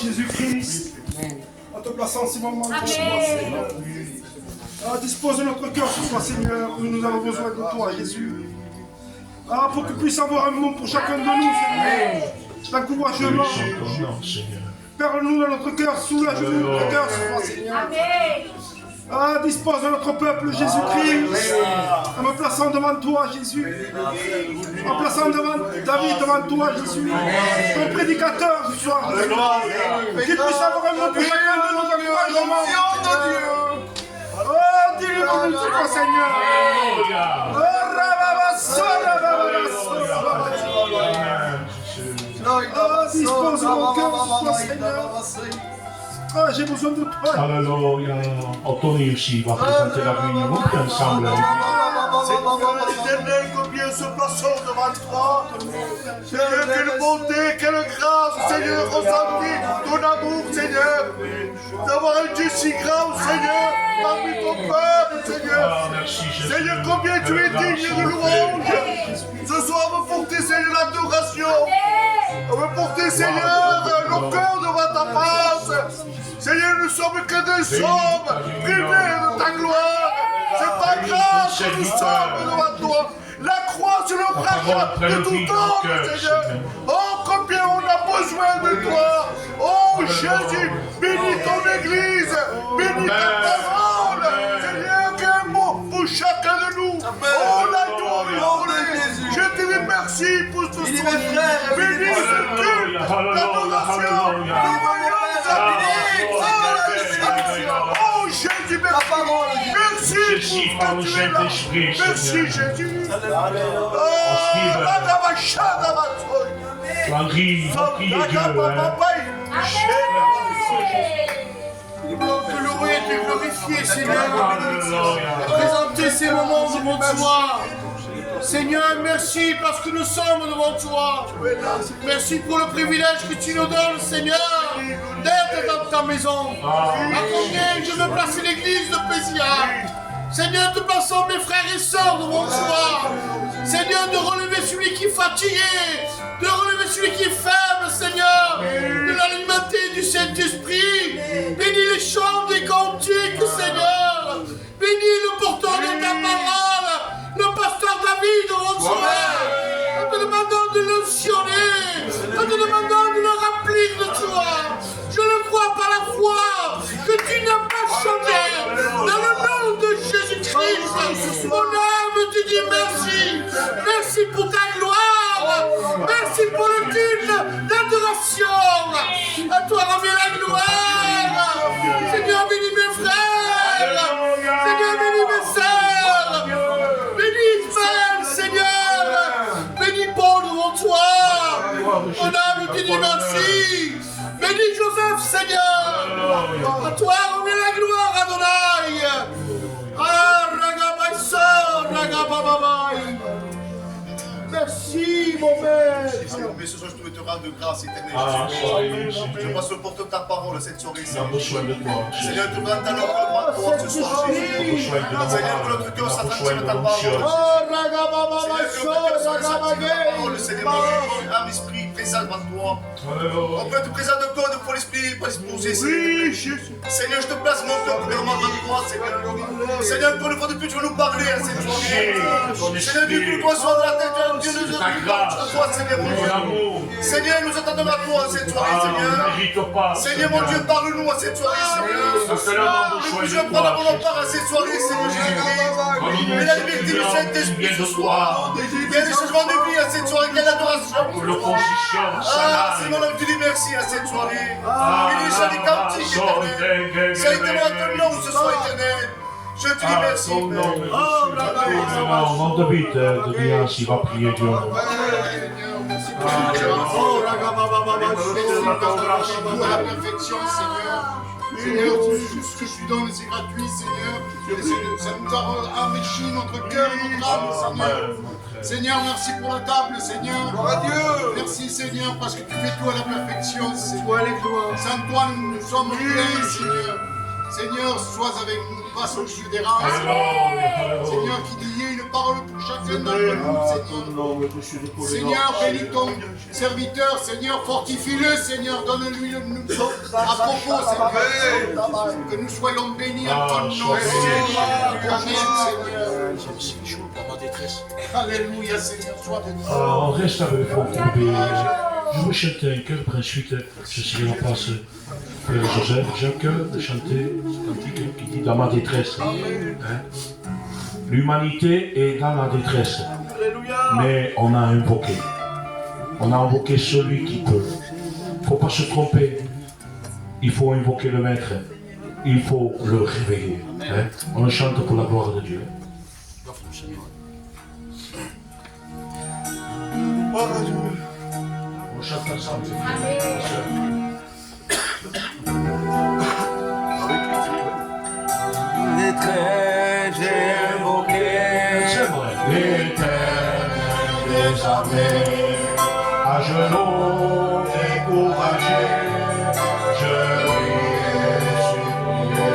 Jésus-Christ, en te plaçant ces moments de toi, Seigneur. Dispose de notre cœur sur toi, Seigneur, où nous avons besoin de toi, Jésus. Pour que tu puisses avoir un mot pour chacun de nous, Seigneur. D'encouragement. Perle-nous dans notre cœur, soulage-nous notre cœur sur toi, Seigneur. Dispose de notre peuple, Jésus-Christ, en me plaçant devant toi, Jésus. En plaçant David devant toi, Jésus. Ton prédicateur ce soir, Jésus. Qu'il puisse avoir un mot pour chacun de nous, d'encouragement. Dis-le dans notre cœur, Seigneur. Dispose de mon cœur sur toi, Seigneur. J'ai besoin de toi. Alléluia. Anthony aussi va présenter la réunion ensemble. Seigneur l'éternel, combien se plaçons devant toi. Seigneur, quelle bonté, quelle grâce, Seigneur, ressentir ton amour, Seigneur. D'avoir un Dieu si grand, Seigneur, parmi ton peuple, Seigneur. Seigneur, combien tu es digne de louange. Ce soir, on va porter, Seigneur, l'adoration. On va porter, Seigneur, nos cœurs devant ta face. Seigneur, nous sommes que des hommes privés de ta gloire. C'est ta grâce que nous sommes devant toi. La croix sur le bras de tout homme, Seigneur. Oh, combien on a besoin de toi. Oh, Jésus, bénis ton Église. Bénis ta parole. Seigneur, qu'un mot pour chacun de nous. Oh, la gloire. Je te dis merci pour ce soir. Bénis ce culte d'adoration. Nous voyons sa oh, Jésus, merci. Merci pour ce que tu es là. Merci, Jésus. Que le roi est glorifié, Seigneur. Présenter ces moments devant toi. Seigneur, merci parce que nous sommes devant toi. Merci pour le privilège que tu nous donnes, Seigneur, d'être dans ta maison. À combien je veux placer l'église de Pésia. Seigneur, te plaçons mes frères et sœurs devant toi. Seigneur, de relever celui qui est fatigué, de relever celui qui est faible, Seigneur, de l'alimenter du Saint-Esprit. Bénis les chants des cantiques, Seigneur. Bénis le porteur de ta parole, le pasteur David devant toi. En te demandant de l'oncionner, en te demandant de le remplir de toi. Je le crois par la foi que tu n'as pas changé. Dans le nom de Jésus-Christ, mon âme te dit merci. Merci pour ta gloire. Merci pour le culte d'adoration. À toi revient la gloire. Seigneur, bénis mes frères. Seigneur, bénis mes sœurs. Bénis Ismaël, Seigneur. Bénis Paul devant toi. Mon âme te dit merci. Bénis Joseph, Seigneur. À toi revient la gloire, Adonai. Merci, mon Père. Mais ce soir, je te rends de grâce éternelle. Je passe le porte de ta parole cette soirée. Seigneur, Seigneur, te rends ta langue devant toi ce soir, Jésus. Seigneur, que notre cœur s'attachera à ta parole. Seigneur, âme, esprit, présent devant toi. On peut être présent de corps, de pour l'esprit, pour l'esprit, Seigneur, je te place mon cœur premièrement devant toi, Seigneur. Seigneur, pour une fois de plus, tu veux nous parler à cette soirée. Seigneur, du coup, toi, sois de la tête, Dieu nous a dit à toi, Seigneur, mon Dieu. Seigneur, nous attendons à toi cette soirée, Seigneur. Seigneur, mon Dieu, parle-nous à cette soirée, Seigneur. Nous je prends la bonne part à cette soirée, Seigneur Jésus-Christ. Mais la liberté du Saint-Esprit ce soir. Il y a des changements de vie à cette soirée, il y a l'adoration. Seigneur, on te dit merci à cette soirée. Il est joli cantique éternel. Ça a été moi ton nom ce soir éternel. Je te dis merci. On David de bien s'il va prier Dieu. La perfection, Seigneur. Seigneur, tout ce que tu donnes, c'est gratuit, Seigneur. Ça nous a enrichi notre cœur, notre âme, Seigneur. Seigneur, merci pour la table, Seigneur. Gloire à Dieu. Merci, Seigneur, parce que tu fais tout à la perfection, Seigneur. Sans toi, nous sommes pleins, Seigneur. Seigneur, sois avec nous, passe au-dessus des rangs. Seigneur, qu'il y ait une parole pour chacun d'entre nous, Seigneur. Seigneur, bénis ton serviteur, Seigneur, fortifie-le, Seigneur, donne-lui le à propos, Seigneur, que nous soyons bénis en ton nom, Seigneur. Amen, Seigneur. Alléluia, Seigneur, sois béni. Alors, on reste avec vous. Je veux chanter un cœur, après ensuite, je serai en place. Joseph, j'ai un cœur de chanter ce cantique qui dit dans ma détresse. Hein? L'humanité est dans la détresse. Mais on a invoqué. On a invoqué celui qui peut. Il ne faut pas se tromper. Il faut invoquer le Maître. Il faut le réveiller. Hein? On le chante pour la gloire de Dieu. On chante ensemble. Détresse, j'ai invoqué. C'est vrai. L'éternel des armées, à genoux découragé, je lui ai supplié.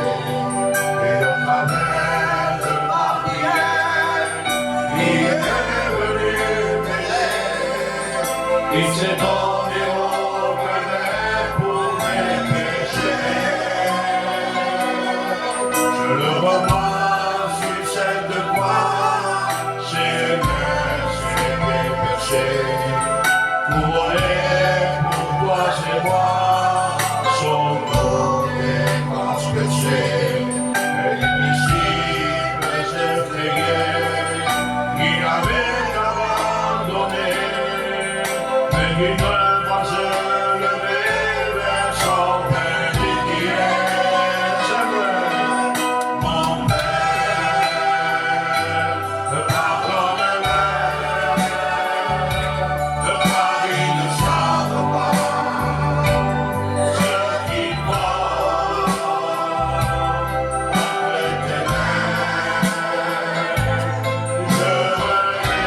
Et au travers de ma prière, il est venu m'aider. Il s'est donné au regret pour mes péchés. Je le revois sur cette croix, j'ai mes péchés. Couronné pour toi et moi, son côté transgressé. Et l'indicible effrayé, il avait abandonné, mais il ne va se lever vers son Père qui est. C'est vrai, mon Père, pardonne-le, car ils ne savent pas ce qu'ils font. Avec tes mains, je relève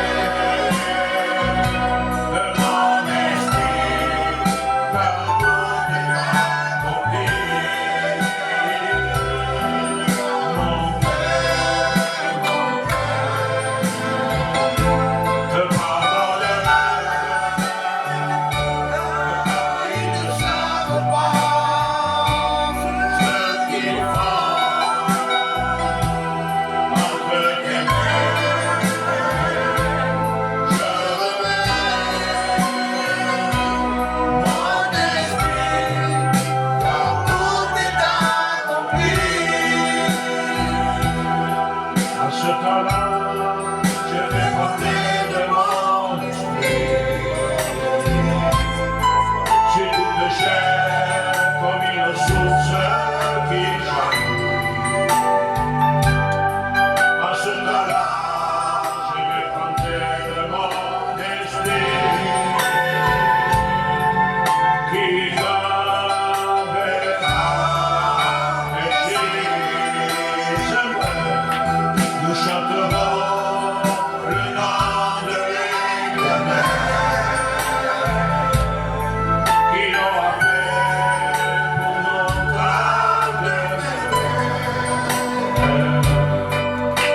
mon esprit, car tout est accompli. Mon Père, pardonne-le, car ils ne savent pas ce qu'ils font. Entre tes mains, je remets mon esprit, car tout est accompli. À ce temps-là, je vais porter de mon esprit sur toute chair comme une source qui jaillit. À ce temps-là, je vais porter de mon esprit qui t'enverra pécher. C'est vrai, nous chanterons le nom de l'Éternel qui aura fait pour notre âme.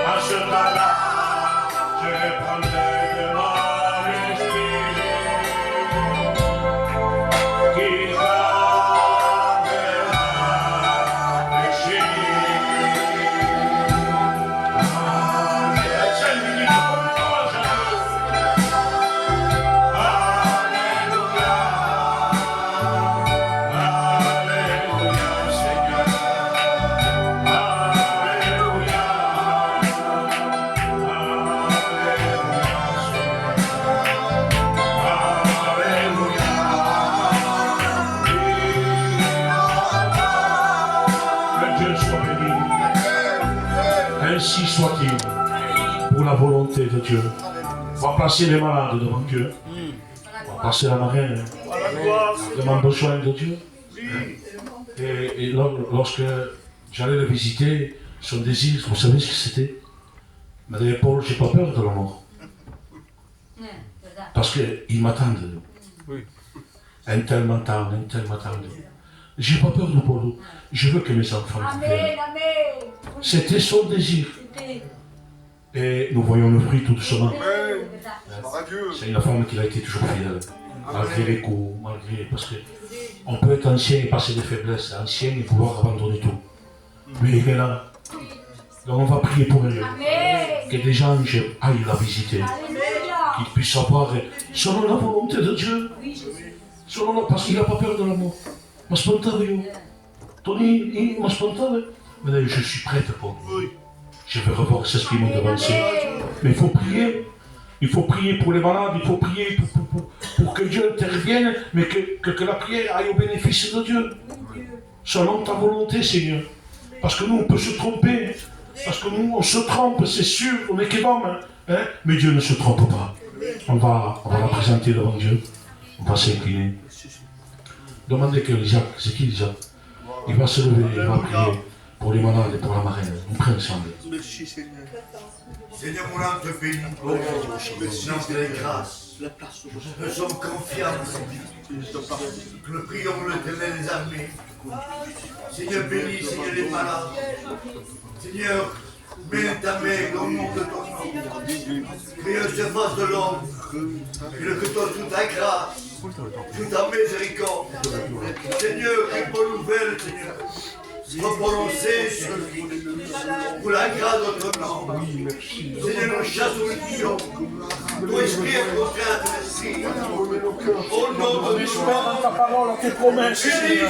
À ce temps-là, je vais prendre de mon esprit qui t'enverra pécher. Que Dieu soit béni. Ainsi soit-il, pour la volonté de Dieu. On va placer les malades devant Dieu. On va passer la marraine. On demande besoin de Dieu. Et lorsque j'allais le visiter, son désir, vous savez ce que c'était? Il m'a dit, Paul, j'ai pas peur de la mort. Parce qu'ils m'attendent. Un tel m'attend, un tel m'attend. J'ai pas peur de Paul. Je veux que mes enfants viennent. C'était son désir. Et nous voyons le fruit tout doucement. Amen. Par Dieu. C'est une femme qui a été toujours fidèle, malgré les coups, malgré... Parce qu'on peut être ancien et passer des faiblesses, ancien et pouvoir abandonner tout. Mais il est là. Donc on va prier pour elle. Que des anges aillent la visiter. Qu'ils puissent savoir, selon la volonté de Dieu, selon parce qu'il n'a pas peur de la mort. Ma spontanée, Tony, ma spontanée. Mais je suis prête pour vous. Je vais revoir ce qui m'ont devancé. Mais il faut prier. Il faut prier pour les malades, il faut prier pour que Dieu intervienne, mais que la prière aille au bénéfice de Dieu. Selon ta volonté, Seigneur. Parce que nous, on peut se tromper. Parce que nous, on se trompe, c'est sûr, on est qu'homme. Hein? Mais Dieu ne se trompe pas. On va la présenter devant Dieu. On va s'incliner. Demandez que Isaac, c'est qui Isaac? Il va se lever, il va prier pour les malades et pour la marraine. On prie ensemble. Merci Seigneur. Seigneur, mon âme te bénit. Merci de la grâce. Nous sommes confiants. Nous prions l'Éternel des armées. Seigneur, bénis, Seigneur, les malades. Seigneur, mets ta main au nom de ton nom. Prions se fasse de l'homme. Que toi toute ta grâce, toute ta miséricorde. Seigneur, une bonne nouvelle, Seigneur. Soit prononcée pour la grâce de notre nom. Seigneur, nous chassons les lions. Toi, esprit, est contraire à ton esprit. Au nom de Jésus. Dans ta parole, tes promesses, Seigneur.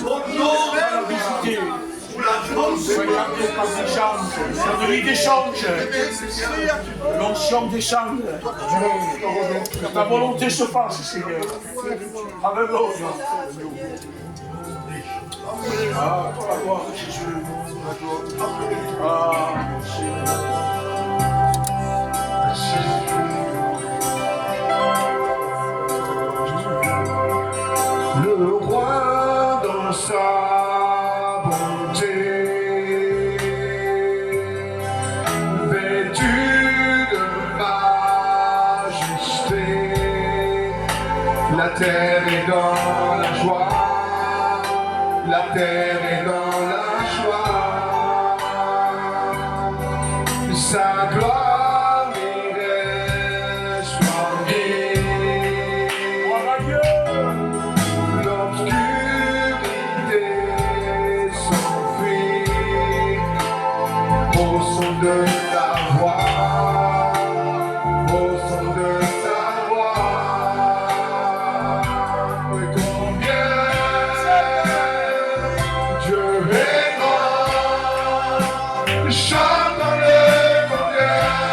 Au nom de Jésus. Pour la grande Regardez par d'échange, la nuit d'échange, l'onction d'échange. Que ta volonté se fasse, Seigneur. Alléluia. Ah, pour la gloire de Jésus. Ah, le roi dans sa bonté, vêtu de majesté, la terre est dans la joie, la terre est dans la joie, sa gloire est resplendie. Au son de ta voix, au son de ta voix, combien Dieu est grand, chante le combien.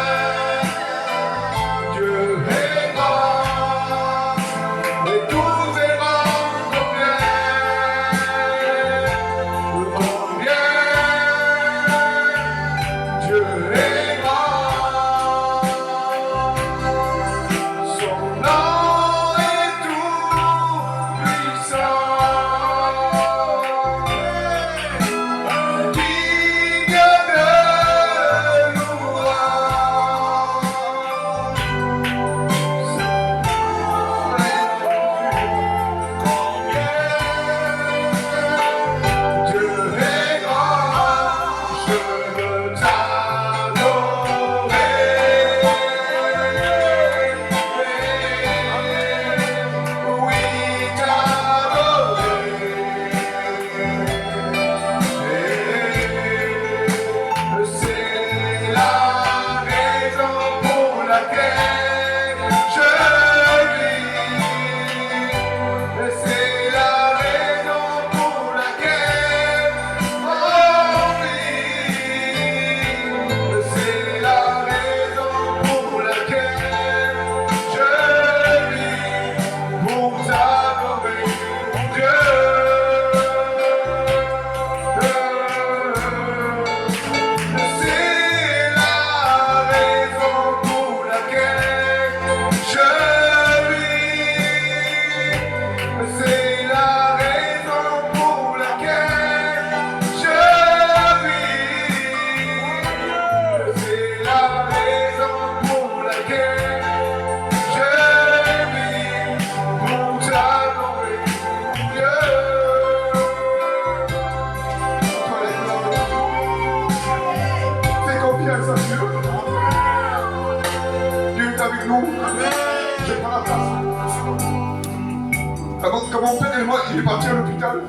il est parti à l'hôpital.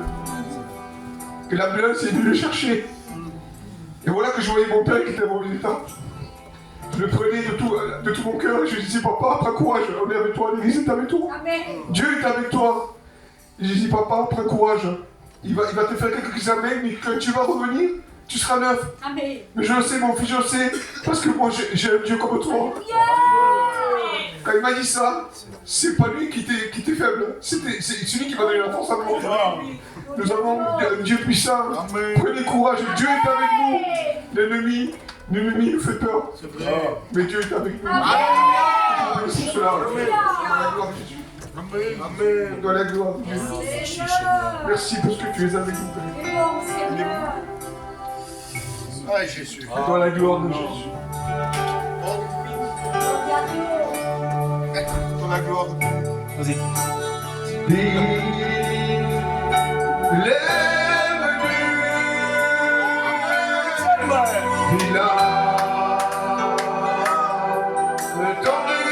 Que l'ambulance est venue le chercher. Et voilà que je voyais mon père qui était à mon militant. Je le prenais de tout mon cœur et je lui disais, papa, prends courage, on est avec toi, l'église est avec toi. Amen. Dieu est avec toi. Et je lui dis, papa, prends courage. Il va te faire quelques examens, mais quand tu vas revenir, tu seras neuf. Amen. Mais je le sais, mon fils, je le sais, parce que moi, j'ai un Dieu comme toi. Quand il m'a dit ça, c'est pas lui qui était faible, c'est lui qui m'a donné la force à moi. Nous avons un Dieu puissant. Prenez courage, Dieu est avec nous. L'ennemi nous fait peur. Mais Dieu est avec nous. Amen. C'est cela. Amen. Dans la gloire de Dieu. Merci parce que tu es avec nous, Père. Ah, Jésus. Dans la gloire de Jésus. Dans la gloire de Dieu. Vas-y. Il a tendu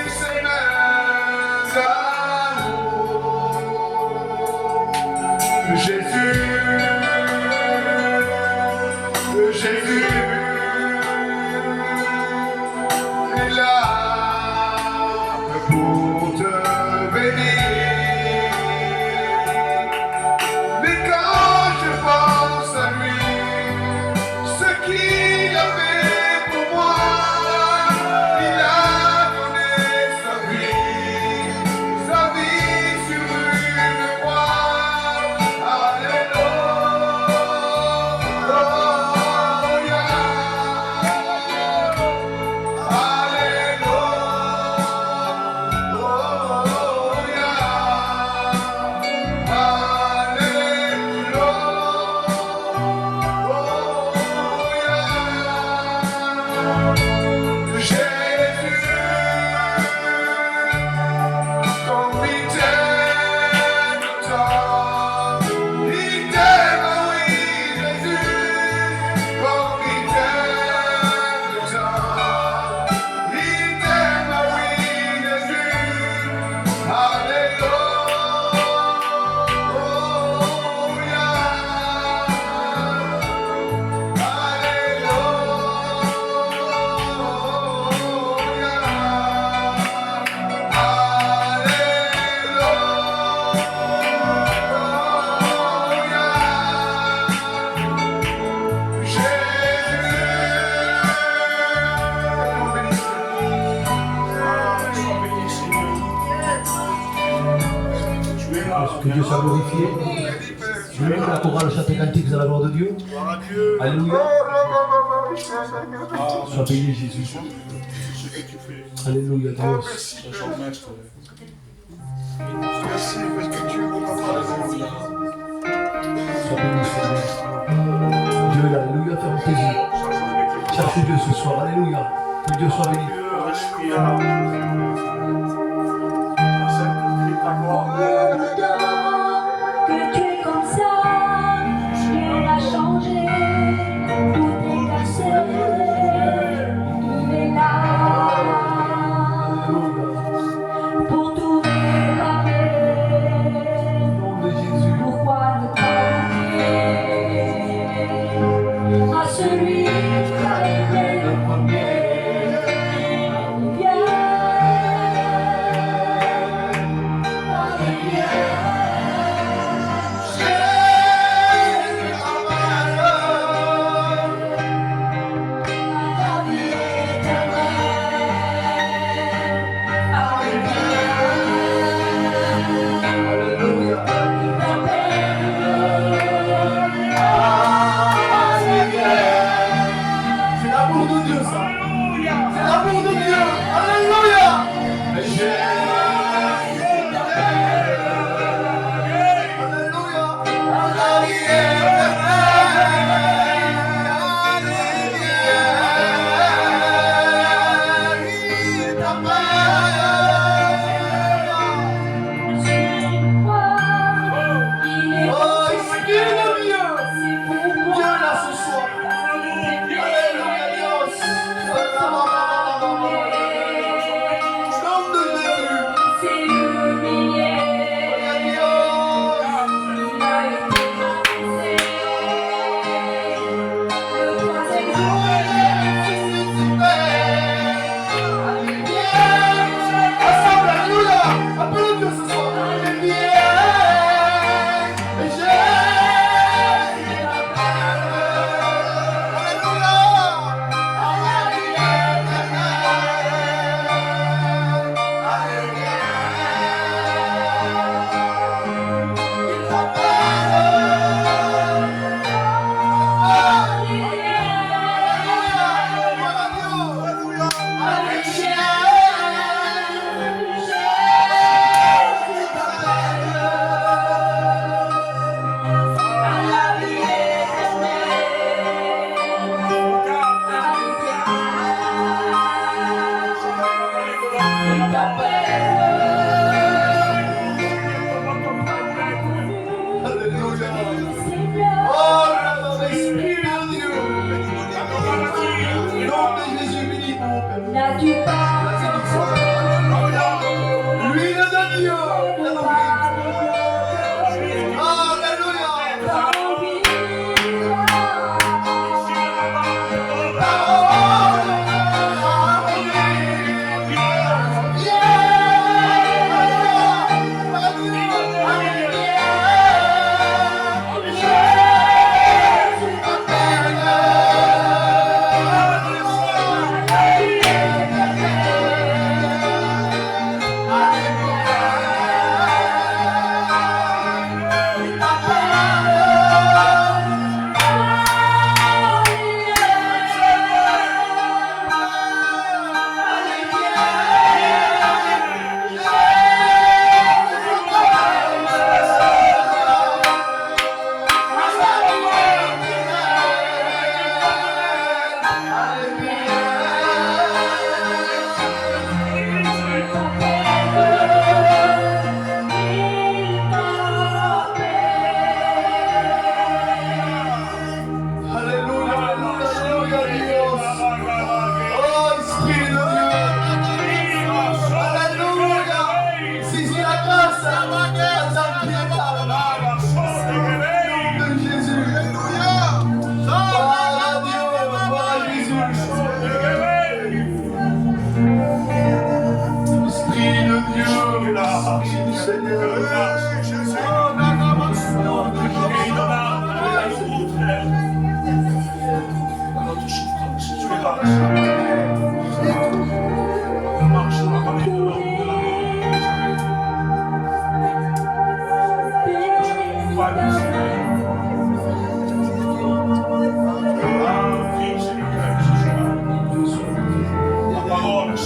ses mains d'amour. Jésus, est là pour te bénir. Mais quand je pense à lui, ce qu'il a fait pour moi, il a donné sa vie sur une croix. Que Dieu soit glorifié. Je mets la chorale chante cantique à la gloire de Dieu. Alléluia. Sois béni Jésus. Alléluia Dieu. Merci parce que tu es mon papa. Sois béni Seigneur. Dieu, alléluia, ferme tes yeux. Cherche Dieu ce soir. Alléluia. Que Dieu soit béni. Que tu es comme ça, Dieu l'a changé, tout est cassé, il est là pour tout réparer. Pourquoi ne pas dire à celui qui a été le premier? Viens, Alléluia.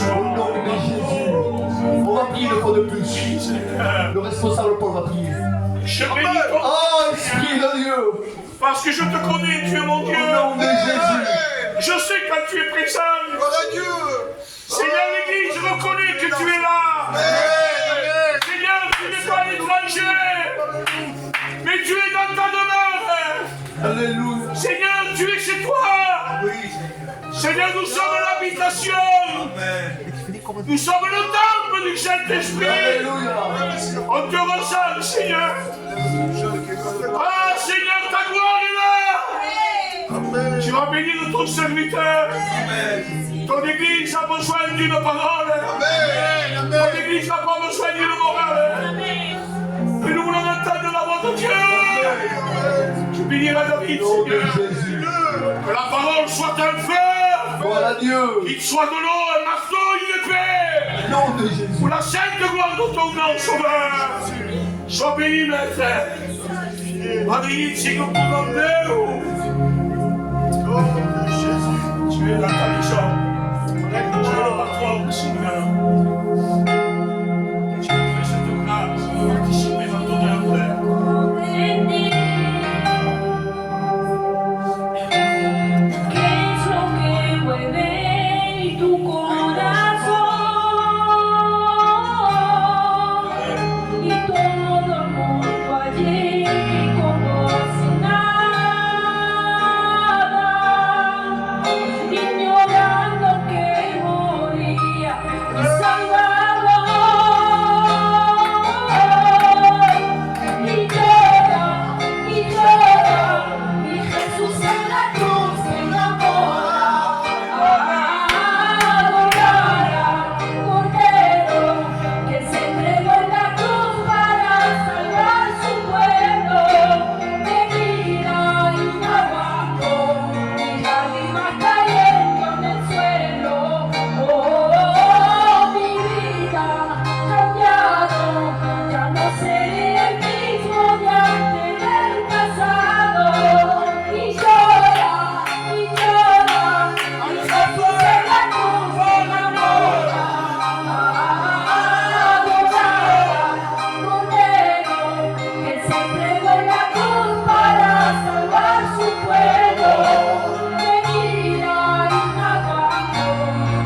Au nom de Jésus. On va prier une fois de plus. Le responsable Paul va prier. Je bénis ton Oh, Esprit de Dieu. parce que je te connais, tu es mon Dieu. Au nom de Jésus. Je sais quand tu es présent. Dieu. Seigneur l'Église, je reconnais que tu es là. Seigneur, tu n'es pas l'étranger, mais tu es dans ta demeure. Alléluia. Seigneur, tu es chez toi. Seigneur, nous sommes l'habitation. Nous sommes le temple du Saint-Esprit. Alléluia. On te ressent, Seigneur. Ah, Seigneur, ta gloire est là. Tu as béni de ton serviteur. Ton église a besoin d'une parole. Ton église n'a pas besoin d'une morale. Mais nous voulons entendre la voix de Dieu. Tu béniras David, Au nom de Seigneur. Jésus. Que la parole soit un feu. Voilà Dieu. Qu'il soit de l'eau, un marteau, une épée. Au nom de Jésus. Pour la sainte gloire de ton nom, Sauveur. Sois béni, Maître. Magnifique pour ton Dieu. Tu es la guérison. Tu es le patron, Seigneur. Tu nous fais cette grâce de participer à ton œuvre. ¿Qué es lo que mueve tu corazón? Y todo el mundo allí como si nada, ignorando que moría mi Salvador. Y llora, y Jesús en la cruz se enamora. Adorar al Cordero que se entregó en la cruz para salvar su pueblo. De vida y trabajo, y lágrimas cayendo en el suelo. Oh, mi vida cambiado, ya no seré el mismo de antes del pasado. Y llora, y Jesús en la cruz se enamora. Adorar al Cordero que se entregó en la cruz para salvar su pueblo. De vida y trabajo,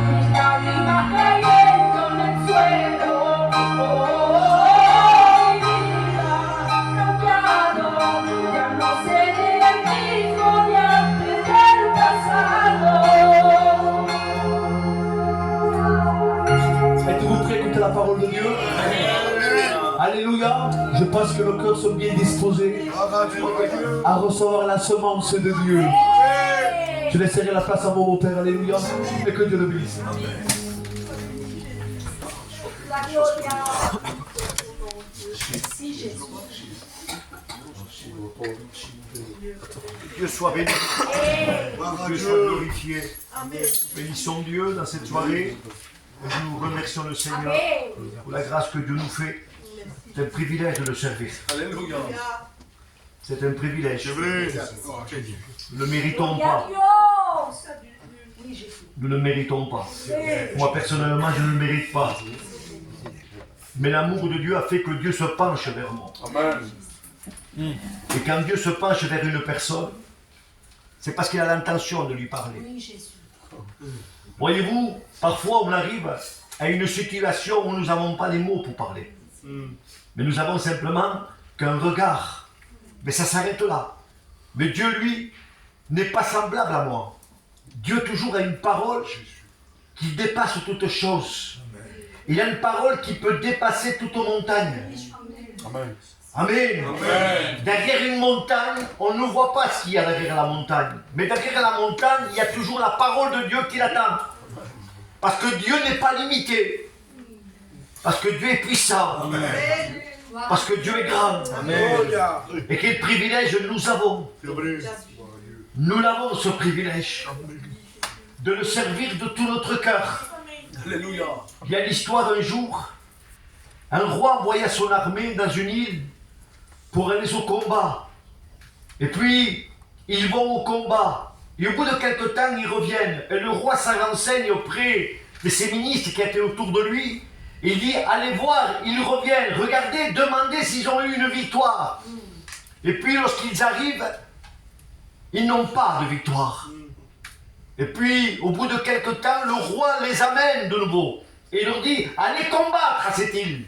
mis lágrimas cayendo en el suelo. Oh, mi vida cambiado, ya no seré el mismo de antes del pasado. Êtes-vous prêts à écouter la parole de Dieu? Alléluia. Je pense que nos cœurs sont bien disposés à recevoir la semence de Dieu. Je laisserai la place à mon Père. Alléluia. Et que Dieu le bénisse. La gloria. Merci Jésus. Dieu soit béni. Dieu soit glorifié. Bénissons Dieu dans cette soirée. Nous remercions le Seigneur pour la grâce que Dieu nous fait. C'est un privilège de le servir. Alléluia. C'est un privilège. Nous ne le méritons pas. Nous ne le méritons pas. Moi personnellement, je ne le mérite pas. Mais l'amour de Dieu a fait que Dieu se penche vers moi. Amen. Et quand Dieu se penche vers une personne, c'est parce qu'il a l'intention de lui parler. Voyez-vous, parfois on arrive à une situation où nous n'avons pas les mots pour parler. Mais nous avons simplement qu'un regard. Mais ça s'arrête là. Mais Dieu, lui, n'est pas semblable à moi. Dieu toujours a une parole qui dépasse toute chose. Il a une parole qui peut dépasser toute montagne. Amen. Amen. Amen. Derrière une montagne, on ne voit pas ce qu'il y a derrière la montagne. Mais derrière la montagne, il y a toujours la parole de Dieu qui l'attend. Parce que Dieu n'est pas limité. Parce que Dieu est puissant. Amen. Parce que Dieu est grand. Amen. Et quel privilège nous avons. Nous l'avons ce privilège. De le servir de tout notre cœur. Alléluia. Il y a l'histoire d'un jour, un roi envoya son armée dans une île pour aller au combat. Et puis, ils vont au combat. Et au bout de quelque temps, ils reviennent. Et le roi s'en renseigne auprès de ses ministres qui étaient autour de lui. Il dit, allez voir, ils reviennent. Regardez, demandez s'ils ont eu une victoire. Et puis, lorsqu'ils arrivent, ils n'ont pas de victoire. Et puis, au bout de quelque temps, le roi les amène de nouveau. Et il leur dit, allez combattre à cette île.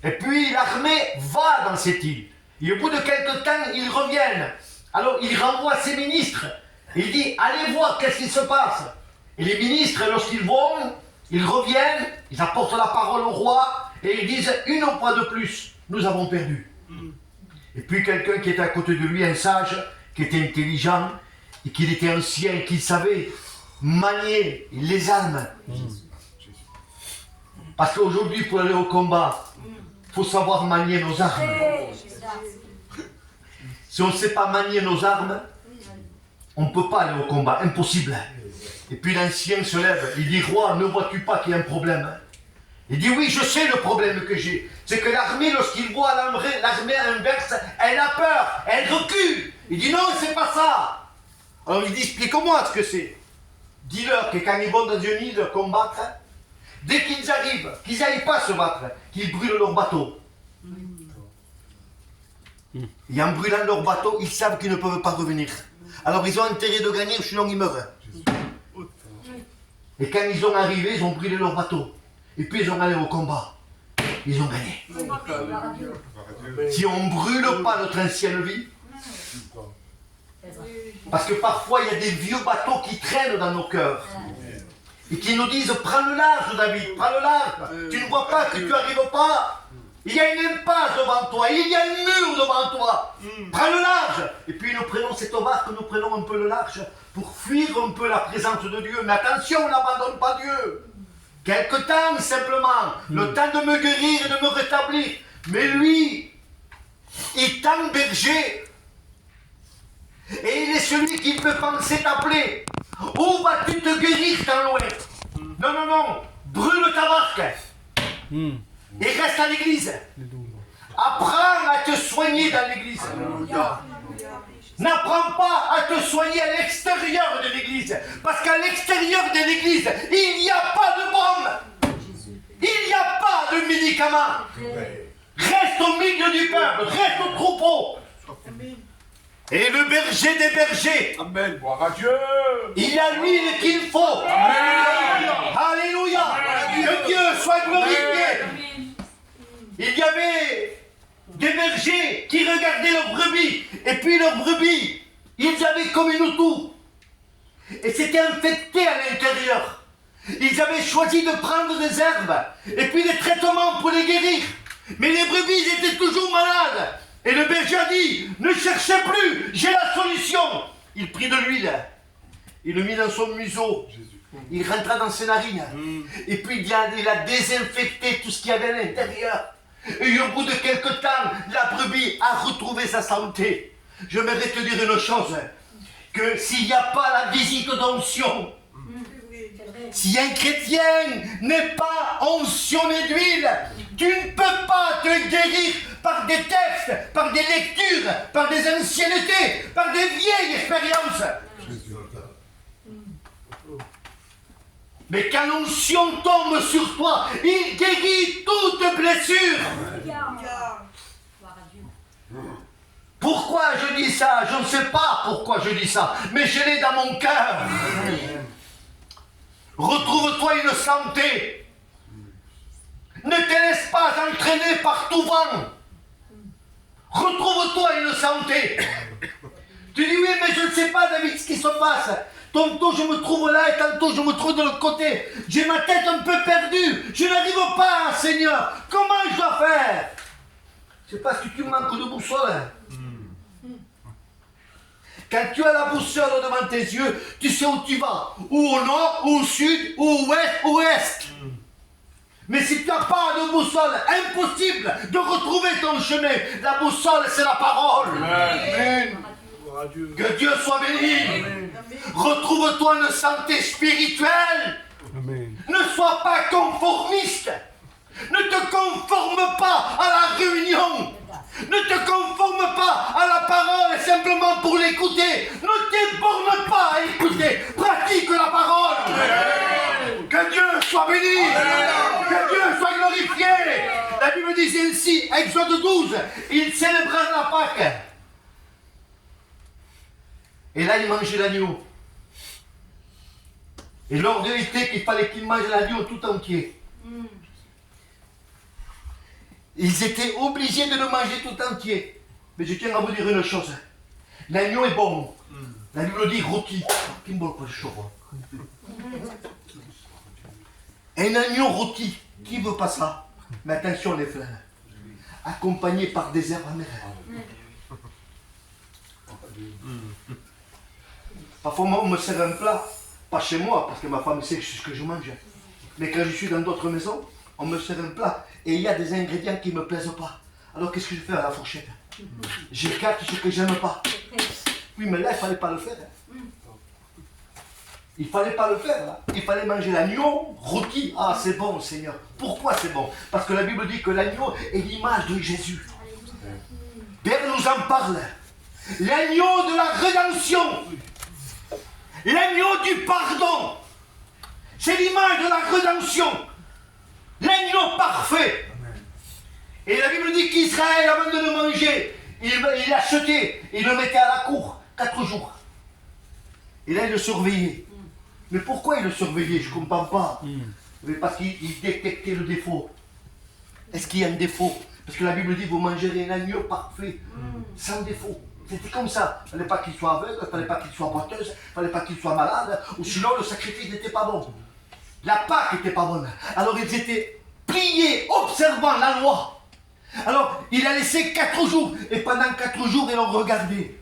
Et puis, l'armée va dans cette île. Et au bout de quelque temps, ils reviennent. Alors, il renvoie ses ministres. Il dit, allez voir qu'est-ce qui se passe. Et les ministres, lorsqu'ils vont, ils reviennent, ils apportent la parole au roi, et ils disent, une fois de plus, nous avons perdu. Et puis quelqu'un qui était à côté de lui, un sage, qui était intelligent, et qui était ancien, qui savait manier les armes. Parce qu'aujourd'hui, pour aller au combat, il faut savoir manier nos armes. Si on ne sait pas manier nos armes, on ne peut pas aller au combat, impossible. Et puis l'ancien se lève, il dit, roi, ne vois-tu pas qu'il y a un problème? Il dit, oui, je sais le problème que j'ai. C'est que l'armée, lorsqu'il voit l'armée inverse, elle a peur, elle recule. Il dit, non, c'est pas ça. Alors il dit, explique-moi ce que c'est. Dis-leur que quand ils vont dans une île combattre, dès qu'ils arrivent, qu'ils n'aillent pas se battre, qu'ils brûlent leur bateau. Et en brûlant leur bateau, ils savent qu'ils ne peuvent pas revenir. Alors ils ont intérêt de gagner, sinon ils meurent. Et quand ils ont arrivé, ils ont brûlé leur bateau. Et puis ils ont allé au combat. Ils ont gagné. Si on ne brûle pas notre ancienne vie, parce que parfois il y a des vieux bateaux qui traînent dans nos cœurs. Et qui nous disent, prends le large David, prends le large. Tu ne vois pas que tu n'arrives pas. Il y a une impasse devant toi, il y a un mur devant toi. Prends le large. Et puis nous prenons cette barque, nous prenons un peu le large pour fuir un peu la présence de Dieu. Mais attention, on n'abandonne pas Dieu. Quelque temps simplement, le temps de me guérir et de me rétablir. Mais lui, étant berger, et il est celui qui peut penser t'appeler. Où vas-tu te guérir dans l'ouest? Non, non, non, brûle ta barque. Et reste à l'église. Apprends à te soigner dans l'église. N'apprends pas à te soigner à l'extérieur de l'église. Parce qu'à l'extérieur de l'église, il n'y a pas de bombe. Il n'y a pas de médicaments. Reste au milieu du peuple, reste au troupeau. Et le berger des bergers, Amen, gloire à Dieu. il a l'huile qu'il faut. Alléluia. Que Dieu soit glorifié. Il y avait des bergers qui regardaient leurs brebis. Et puis leurs brebis, ils avaient comme une toux. Et c'était infecté à l'intérieur. Ils avaient choisi de prendre des herbes et puis des traitements pour les guérir. Mais les brebis étaient toujours malades. Et le berger a dit, ne cherchez plus, j'ai la solution. Il prit de l'huile, il le mit dans son museau, il rentra dans ses narines, et puis il a désinfecté tout ce qu'il y avait à l'intérieur. Et au bout de quelque temps, la brebis a retrouvé sa santé. J'aimerais te dire une chose, que s'il n'y a pas la visite d'onction, si un chrétien n'est pas oncionné d'huile, tu ne peux pas te guérir par des textes, par des lectures, par des anciennetés, par des vieilles expériences. Mais quand l'onction tombe sur toi, il guérit toute blessure. Pourquoi je dis ça? Je ne sais pas pourquoi je dis ça, mais je l'ai dans mon cœur. Retrouve-toi une santé. Ne te laisse pas entraîner par tout vent. Retrouve-toi une santé. Tu dis oui, mais je ne sais pas, David, ce qui se passe. Tantôt je me trouve là et tantôt je me trouve de l'autre côté. J'ai ma tête un peu perdue. Je n'arrive pas, Seigneur. Comment je dois faire? C'est parce que tu manques de boussole. Quand tu as la boussole devant tes yeux, tu sais où tu vas. Ou au nord, ou au sud, ou au ouest, ou au est. Mais si tu n'as pas de boussole, impossible de retrouver ton chemin. La boussole, c'est la parole. Amen. Que Dieu soit béni. Retrouve-toi une santé spirituelle. Amen. Ne sois pas conformiste. Ne te conforme pas à la réunion. Ne te conforme pas à la parole simplement pour l'écouter. Ne t'éborne pas à écouter. Pratique la parole. Que Dieu soit béni. Que Dieu soit glorifié. La Bible dit ainsi, Exode 12, il célébra la Pâque. Et là, il mangeait l'agneau. Et l'ordre était qu'il fallait qu'il mange l'agneau tout entier. Ils étaient obligés de le manger tout entier. Mais je tiens à vous dire une chose. L'agneau est bon. La Bible dit rôti. Un agneau rôti, qui veut pas ça? Mais attention les frères. Accompagné par des herbes amères. Parfois, moi, on me sert un plat, pas chez moi, parce que ma femme sait ce que je mange. Mais quand je suis dans d'autres maisons, on me sert un plat et il y a des ingrédients qui ne me plaisent pas. Alors qu'est-ce que je fais à la fourchette? J'écarte ce que j'aime pas. Oui, mais là, il ne fallait pas le faire. Il ne fallait pas le faire. Là. Il fallait manger l'agneau rôti. Ah, c'est bon, Seigneur. Pourquoi c'est bon? Parce que la Bible dit que l'agneau est l'image de Jésus. Pierre nous en parle. L'agneau de la rédemption. L'agneau du pardon. C'est l'image de la rédemption. L'agneau parfait. Et la Bible dit qu'Israël, avant de le manger, il l'achetait, il le mettait à la cour 4 jours. Et là, il le surveillait. Mais pourquoi il le surveillait? Je ne comprends pas. Mais parce qu'il détectait le défaut. Est-ce qu'il y a un défaut? Parce que la Bible dit, vous mangerez un agneau parfait, sans défaut. C'était comme ça. Il ne fallait pas qu'il soit aveugle, il ne fallait pas qu'il soit boiteuse, il ne fallait pas qu'il soit malade, ou sinon le sacrifice n'était pas bon. La Pâque n'était pas bonne. Alors ils étaient pliés, observant la loi. Alors il a laissé 4 jours, et pendant 4 jours, ils l'ont regardé.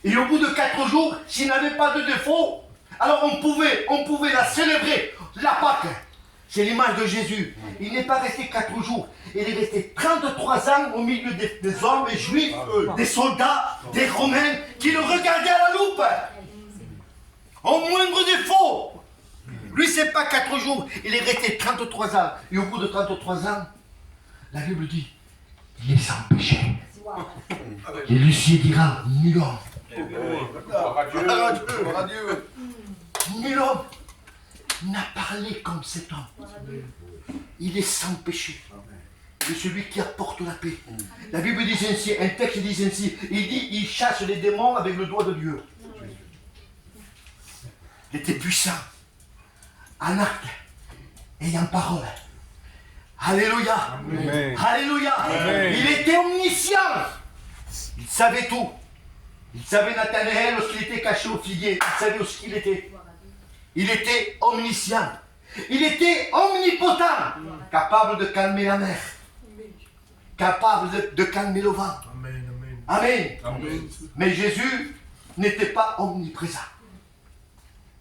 Et au bout de 4 jours, s'il n'avait pas de défaut, alors on pouvait la célébrer, la Pâque. C'est l'image de Jésus. Il n'est pas resté 4 jours. Il est resté 33 ans au milieu des hommes juifs, des soldats, des Romains, qui le regardaient à la loupe. Au moindre défaut. Lui, c'est pas 4 jours. Il est resté 33 ans. Et au bout de 33 ans, la Bible dit, il est sans péché. Et Lucie dira, nul homme. Nul homme n'a parlé comme cet homme. Il est sans péché. C'est celui qui apporte la paix. La Bible dit ainsi, un texte dit ainsi, il dit, il chasse les démons avec le doigt de Dieu. Il était puissant, en acte et en parole. Alléluia. Amen. Alléluia. Amen. Il était omniscient. Il savait tout. Il savait Nathanaël lorsqu'il était caché au figuier. Il savait où il était. Il était omniscient. Il était omnipotent. Capable de calmer la mer. Capable de calmer le vent. Amen. Amen. Amen. Mais Jésus n'était pas omniprésent.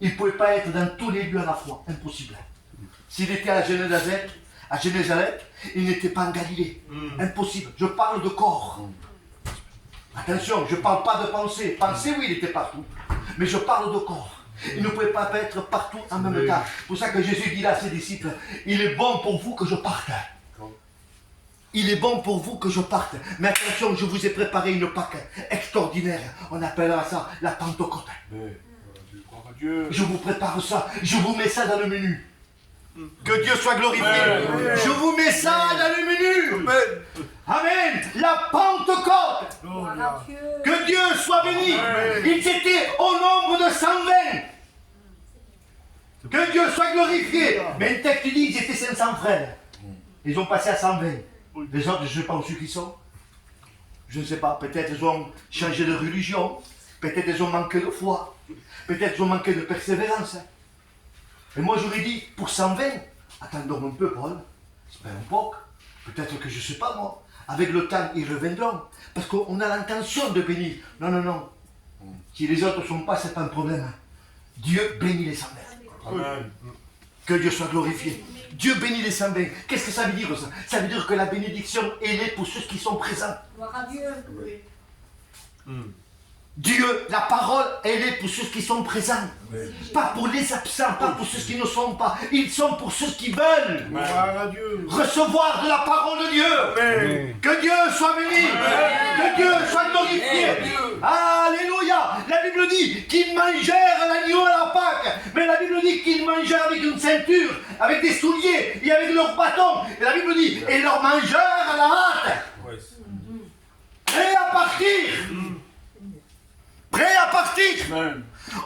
Il ne pouvait pas être dans tous les lieux à la fois. Impossible. S'il était à Génézareth, il n'était pas en Galilée. Impossible. Je parle de corps. Attention, je ne parle pas de pensée. Pensée, oui, il était partout. Mais je parle de corps. Il ne pouvait pas être partout en même temps. C'est pour ça que Jésus dit là à ses disciples, il est bon pour vous que je parte. Il est bon pour vous que je parte. Mais attention, je vous ai préparé une Pâque extraordinaire. On appellera ça la Pentecôte. Je vous prépare ça. Je vous mets ça dans le menu. Que Dieu soit glorifié. Amen. Je vous mets ça dans le menu. Amen. Amen. La Pentecôte. Que Dieu soit béni. Amen. Ils étaient au nombre de 120. Que Dieu soit glorifié. Mais le texte dit qu'ils étaient 500 frères. Ils ont passé à 120. Les autres, je ne sais pas où ceux qui sont. Je ne sais pas. Peut-être ils ont changé de religion. Peut-être ils ont manqué de foi. Peut-être ils ont manqué de persévérance. Et moi j'aurais dit, pour 120, attendons un peu Paul, c'est pas un poc, peut-être que je ne sais pas moi, avec le temps ils reviendront, parce qu'on a l'intention de bénir. Non, non, non, si les autres ne sont pas, c'est pas un problème. Dieu bénit les 120. Amen. Que Dieu soit glorifié. Dieu bénit les 120. Qu'est-ce que ça veut dire ça? Ça veut dire que la bénédiction, elle est pour ceux qui sont présents. Gloire à Dieu. Dieu, la parole, elle est pour ceux qui sont présents. Pas pour les absents, pas pour ceux qui ne sont pas. Ils sont pour ceux qui veulent recevoir de la parole de Dieu. Que Dieu soit béni. Que Dieu soit glorifié. Alléluia. La Bible dit qu'ils mangèrent l'agneau à la Pâque. Mais la Bible dit qu'ils mangèrent avec une ceinture, avec des souliers et avec leur bâton. Et la Bible dit, et leur mangèrent à la hâte. Prêt à partir. Prêt à partir.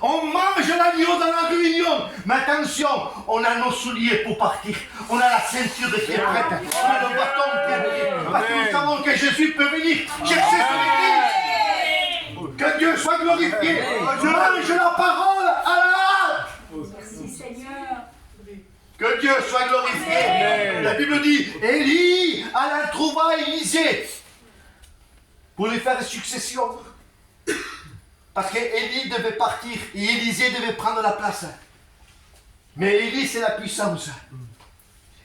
On mange l'agneau dans la réunion. Mais attention, on a nos souliers pour partir. On a la ceinture qui est prête. On a le bâton qui est prêt. Parce que nous savons que Jésus peut venir chercher son église. Que Dieu soit glorifié. Je mange la parole à la hâte. Merci Seigneur. Que Dieu soit glorifié. La Bible dit, Élie alla trouver Élisée pour lui faire succession. Parce qu'Élie devait partir et Élisée devait prendre la place. Mais Élie, c'est la puissance.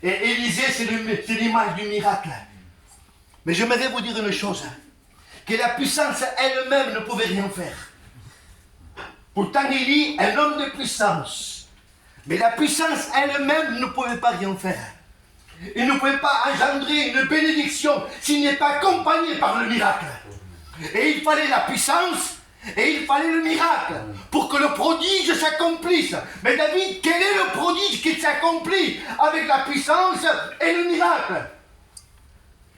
Et Élisée, c'est l'image du miracle. Mais j'aimerais vous dire une chose. Que la puissance elle-même ne pouvait rien faire. Pourtant, Élie, un homme de puissance. Mais la puissance elle-même ne pouvait pas rien faire. Il ne pouvait pas engendrer une bénédiction s'il n'est pas accompagné par le miracle. Et il fallait la puissance. Et il fallait le miracle pour que le prodige s'accomplisse. Mais David, quel est le prodige qui s'accomplit avec la puissance et le miracle?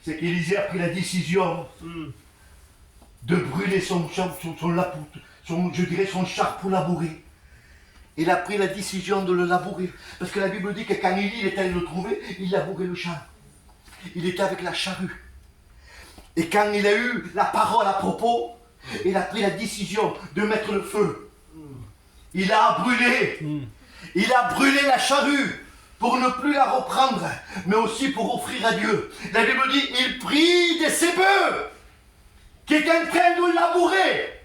C'est qu'Élisée a pris la décision de brûler son char pour labourer. Il a pris la décision de le labourer. Parce que la Bible dit que quand Élie est allé le trouver, il labourait le champ. Il était avec la charrue. Et quand il a eu la parole à propos, il a pris la décision de mettre le feu. Il a brûlé. Il a brûlé la charrue pour ne plus la reprendre, mais aussi pour offrir à Dieu. La Bible dit, il prit de ses bœufs qui étaient en train de labourer.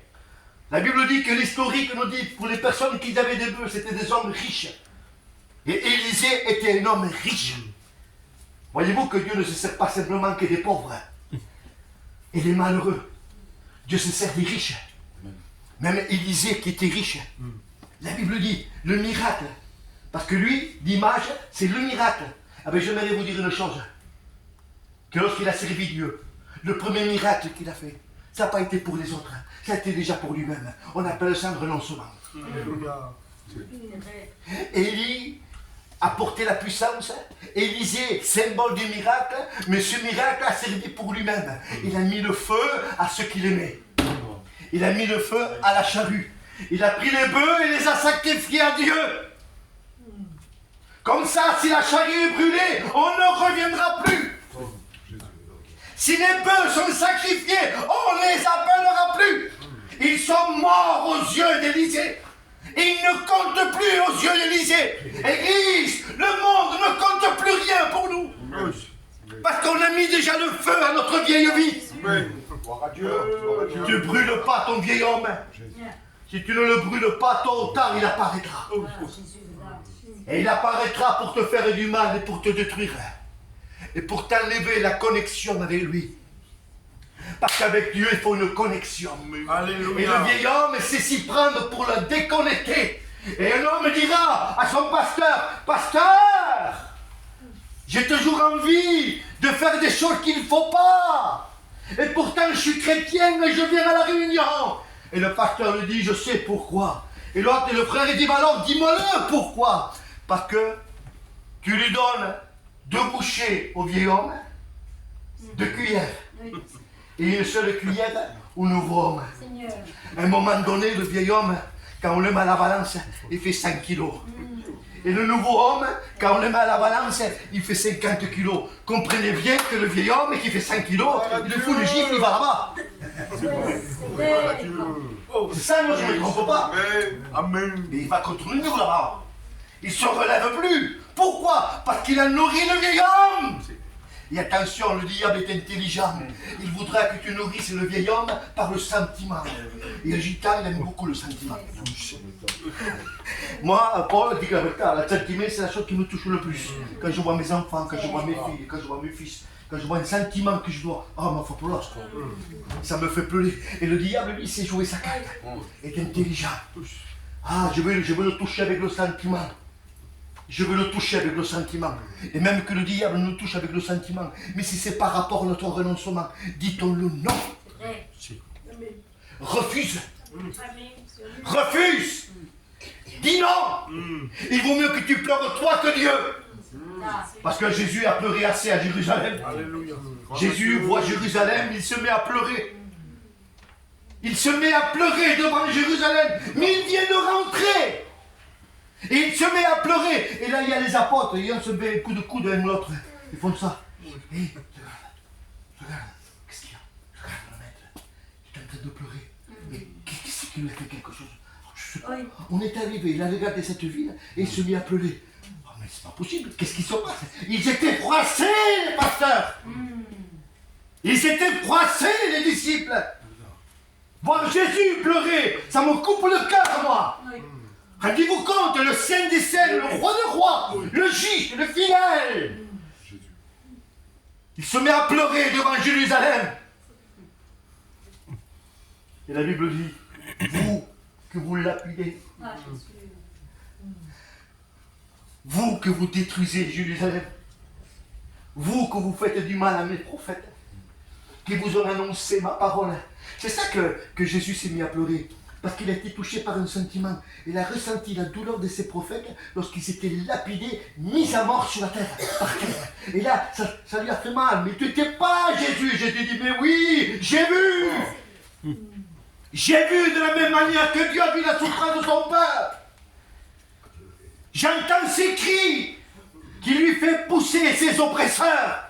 La Bible dit que l'historique nous dit, pour les personnes qui avaient des bœufs, c'était des hommes riches. Et Élisée était un homme riche. Voyez-vous que Dieu ne se sert pas simplement que des pauvres et des malheureux. Dieu se sert des riches. Même Élisée qui était riche. La Bible dit, le miracle. Parce que lui, l'image, c'est le miracle. Ah ben j'aimerais vous dire une chose. Que lorsqu'il a servi Dieu, le premier miracle qu'il a fait, ça n'a pas été pour les autres. Ça a été déjà pour lui-même. On appelle ça un renoncement. Élie a porté la puissance. Élisée, symbole du miracle, mais ce miracle a servi pour lui-même. Il a mis le feu à ceux qu'il aimait. Il a mis le feu à la charrue. Il a pris les bœufs et les a sacrifiés à Dieu. Comme ça, si la charrue est brûlée, on ne reviendra plus. Si les bœufs sont sacrifiés, on ne les appellera plus. Ils sont morts aux yeux d'Élisée. Ils ne comptent plus aux yeux d'Élisée. Église, le monde ne compte plus rien pour nous. Parce qu'on a mis déjà le feu à notre vieille vie. Si tu ne brûles pas ton vieil homme, si tu ne le brûles pas, tôt ou tard, il apparaîtra. Et il apparaîtra pour te faire du mal et pour te détruire. Et pour t'enlever la connexion avec lui. Parce qu'avec Dieu, il faut une connexion. Alléluia. Et le vieil homme sait s'y prendre pour le déconnecter. Et un homme dira à son pasteur, « Pasteur, j'ai toujours envie de faire des choses qu'il ne faut pas. Et pourtant, je suis chrétien et je viens à la réunion. » Et le pasteur lui dit, « Je sais pourquoi. » Et l'autre, le frère, il dit, « Alors, dis-moi-le pourquoi. » Parce que tu lui donnes 2 bouchées au vieil homme, 2 cuillères. Et une seule cuillère au nouveau homme. À un moment donné, le vieil homme, quand on le met à la balance, il fait 5 kilos. Et le nouveau homme, quand on le met à la balance, il fait 50 kilos. Comprenez bien que le vieil homme qui fait 5 kilos, il le fout le gifle, il va là-bas. C'est ça, moi je ne me trompe pas. Amen. Mais il va continuer là-bas. Il ne se relève plus. Pourquoi? Parce qu'il a nourri le vieil homme. Et attention, le diable est intelligent. Il voudra que tu nourrisses le vieil homme par le sentiment. Et le gitan, il aime beaucoup le sentiment. Moi, Paul dit que le sentiment, c'est la chose qui me touche le plus. Quand je vois mes enfants, quand je vois mes filles, quand je vois mes fils, quand je vois un sentiment que je dois... Ah, ma foi pour l'os, ça me fait pleurer. Et le diable, lui, sait jouer sa carte. Il est intelligent. Ah, je veux le toucher avec le sentiment. Je veux le toucher avec le sentiment. Et même que le diable nous touche avec le sentiment. Mais si c'est par rapport à notre renoncement, dit-on-le non. Refuse. Refuse. Dis non. Il vaut mieux que tu pleures toi que Dieu. Parce que Jésus a pleuré assez à Jérusalem. Jésus voit Jérusalem, il se met à pleurer. Il se met à pleurer devant Jérusalem. Mais il vient de rentrer. Et il se met à pleurer. Et là, il y a les apôtres. Et on se met un coup de coude l'un l'autre. Ils font ça. Hé, regarde. Qu'est-ce qu'il y a? Regarde le maître. Il est en train de pleurer. Mais qu'est-ce qu'il lui a fait quelque chose? On est arrivé, il a regardé cette ville et il se mit à pleurer. Oh, mais c'est pas possible. Qu'est-ce qui se passe? Ils étaient froissés, les pasteurs. Ils étaient froissés, les disciples. Voir Jésus pleurer, ça me coupe le cœur, moi. Rendez-vous compte, le Saint des Saints, le Roi des Rois, le juste, le fidèle. Il se met à pleurer devant Jérusalem. Et la Bible dit, vous que vous lapidez, vous que vous détruisez Jérusalem, vous que vous faites du mal à mes prophètes, qui vous ont annoncé ma parole. C'est ça que Jésus s'est mis à pleurer. Parce qu'il a été touché par un sentiment. Il a ressenti la douleur de ses prophètes lorsqu'ils s'étaient lapidés, mis à mort sur la terre, par terre. Et là, ça lui a fait mal. Mais tu n'étais pas Jésus. Jésus dit, mais oui, j'ai vu. J'ai vu de la même manière que Dieu a vu la souffrance de son peuple. J'entends ses cris qui lui fait pousser ses oppresseurs.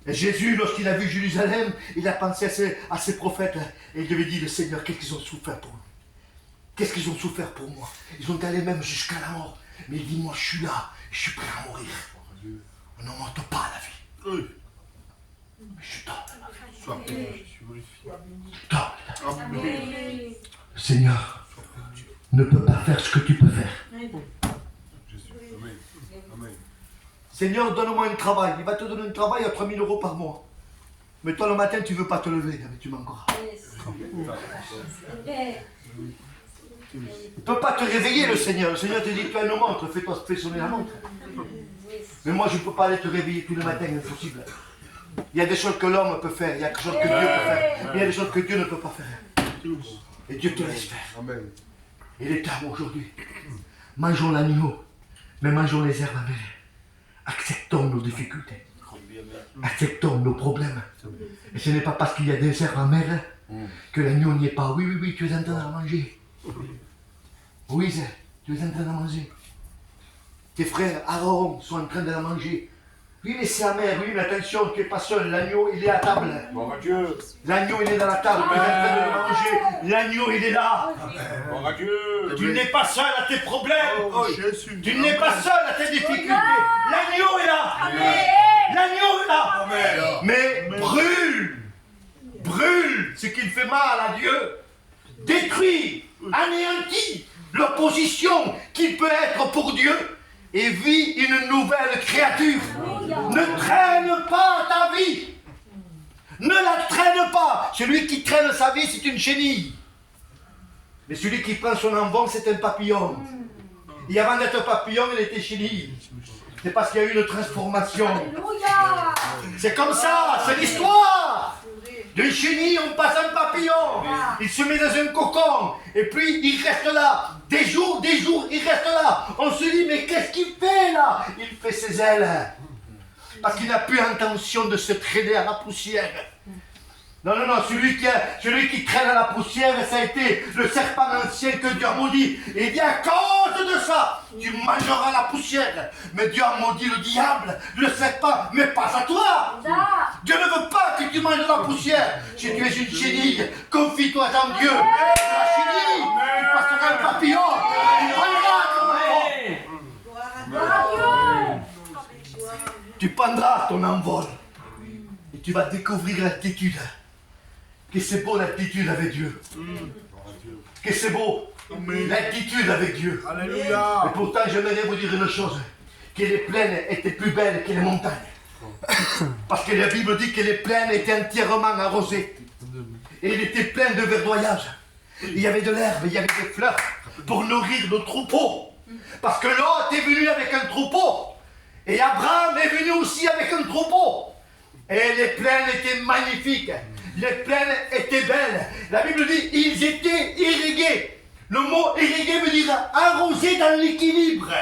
Et Jésus, lorsqu'il a vu Jérusalem, il a pensé à ses prophètes. Et il lui avait dit, le Seigneur, qu'est-ce qu'ils ont souffert pour nous? Qu'est-ce qu'ils ont souffert pour moi? Ils ont allé même jusqu'à la mort. Mais il dit, moi je suis là, je suis prêt à mourir. On ne m'ôte pas la vie. Mais je donne la vie. Donne la vie. Le Seigneur ne peut pas faire ce que tu peux faire. Seigneur, donne-moi un travail. Il va te donner un travail à 3 000 € par mois. Mais toi, le matin, tu ne veux pas te lever. Mais tu m'encourages. Il ne peut pas te réveiller, le Seigneur. Le Seigneur te dit, tu as une montre, fais sonner la montre. Mais moi, je ne peux pas aller te réveiller tous les matins, impossible. Il y a des choses que l'homme peut faire, il y a des choses que Dieu peut faire. Mais il y a des choses que Dieu ne peut pas faire. Et Dieu te laisse faire. Il est tard aujourd'hui. Mangeons l'agneau, mais mangeons les herbes amères. Acceptons nos difficultés. Acceptons nos problèmes. Et ce n'est pas parce qu'il y a des herbes amères que l'agneau n'y est pas. Oui, tu es en train de la manger. Oui, tu es en train de la manger. Tes frères Aaron sont en train de la manger. Oui, mais c'est amer. Oui, mais attention, tu n'es pas seul. L'agneau, il est à table. Bon Dieu. L'agneau, il est dans la table. Tu es en train de le manger. L'agneau, il est là. Bon Dieu. Tu n'es pas seul à tes problèmes. Tu n'es pas seul à tes difficultés. L'agneau est là. L'agneau est là. Mais brûle ce qui fait mal à Dieu. Détruis, anéantis l'opposition qu'il peut être pour Dieu et vis une nouvelle créature. Ne traîne pas ta vie. Ne la traîne pas. Celui qui traîne sa vie, c'est une chenille. Mais celui qui prend son envol, c'est un papillon. Et avant d'être papillon, il était chenille. C'est parce qu'il y a eu une transformation. C'est comme ça, c'est l'histoire. D'une chenille, on passe un papillon. Il se met dans un cocon. Et puis, il reste là. Des jours, il reste là. On se dit, mais qu'est-ce qu'il fait là? Il fait ses ailes. Parce qu'il n'a plus intention de se traîner à la poussière. Non, celui qui traîne à la poussière, ça a été le serpent ancien que Dieu a maudit. Et il dit, à cause de ça, tu mangeras la poussière. Mais Dieu a maudit le diable, le serpent, mais pas à toi. Dieu ne veut pas que tu manges la poussière. Si tu es une chenille, confie-toi en Dieu. La chenille, tu passeras un papillon. Tu prendras ton envol. Et tu vas découvrir l'altitude. Que c'est beau l'altitude avec Dieu. Que c'est beau l'altitude avec Dieu. Alléluia. Et pourtant, j'aimerais vous dire une chose. Que les plaines étaient plus belles que les montagnes. Parce que la Bible dit que les plaines étaient entièrement arrosées. Et il était plein de verdoyage. Il y avait de l'herbe, il y avait des fleurs pour nourrir nos troupeaux. Parce que Lot est venu avec un troupeau. Et Abraham est venu aussi avec un troupeau. Et les plaines étaient magnifiques. Les plaines étaient belles. La Bible dit ils étaient irrigués. Le mot irrigué veut dire arrosé dans l'équilibre.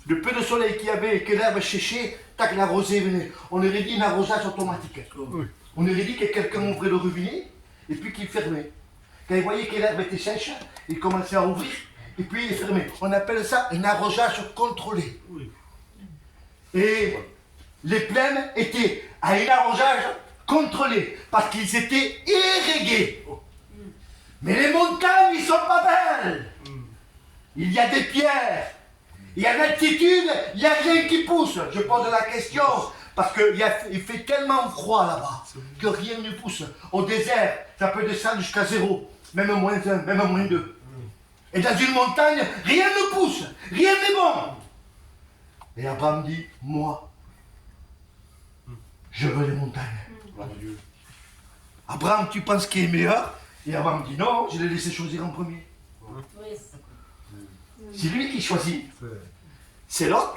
Le peu de soleil qu'il y avait et que l'herbe séchait, tac, la rosée venait. On aurait dit un arrosage automatique. On aurait dit que quelqu'un ouvrait le robinet et puis qu'il fermait. Quand il voyait que l'herbe était sèche, il commençait à ouvrir et puis il fermait. On appelle ça un arrosage contrôlé. Et les plaines étaient à un arrosage contrôlé parce qu'ils étaient irrigués. Mais les montagnes, ils sont pas belles. Il y a des pierres. Il y a l'altitude, il n'y a rien qui pousse. Je pose la question parce qu'il fait tellement froid là-bas que rien ne pousse. Au désert, ça peut descendre jusqu'à 0, même moins 1, même moins 2. Et dans une montagne, rien ne pousse, rien n'est bon. Et Abraham dit, moi, je veux les montagnes. Abraham, tu penses qu'il est meilleur? Et Abraham dit, non, je l'ai laissé choisir en premier. C'est lui qui choisit. C'est Lot.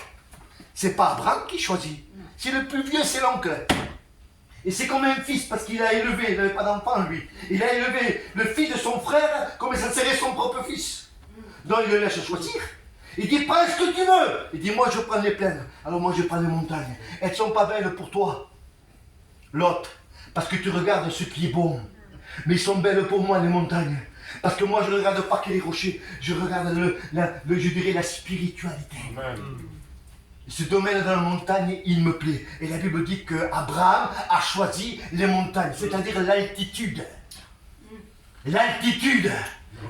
C'est pas Abraham qui choisit. C'est le plus vieux, c'est l'oncle. Et c'est comme un fils parce qu'il a élevé, il n'avait pas d'enfant lui. Il a élevé le fils de son frère comme ça serait son propre fils. Donc il le laisse choisir. Il dit, prends ce que tu veux. Il dit, moi je prends les plaines. Alors moi je prends les montagnes. Elles ne sont pas belles pour toi, Lot. Parce que tu regardes ce qui est bon. Mais ils sont belles pour moi, les montagnes. Parce que moi, je ne regarde pas que les rochers, je regarde je dirais la spiritualité. Amen. Ce domaine dans la montagne, il me plaît. Et la Bible dit qu'Abraham a choisi les montagnes, c'est-à-dire l'altitude. L'altitude.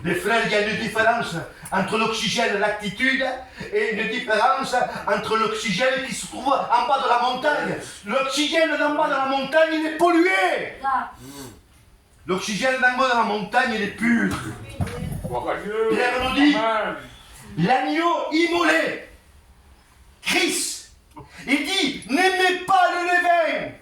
Les frères, il y a une différence entre l'oxygène et l'altitude et une différence entre l'oxygène qui se trouve en bas de la montagne. L'oxygène en bas de la montagne, il est pollué. L'oxygène d'en bas de la montagne, il est pur. Pierre nous dit, l'agneau immolé, Christ, il dit, n'aimez pas le levain.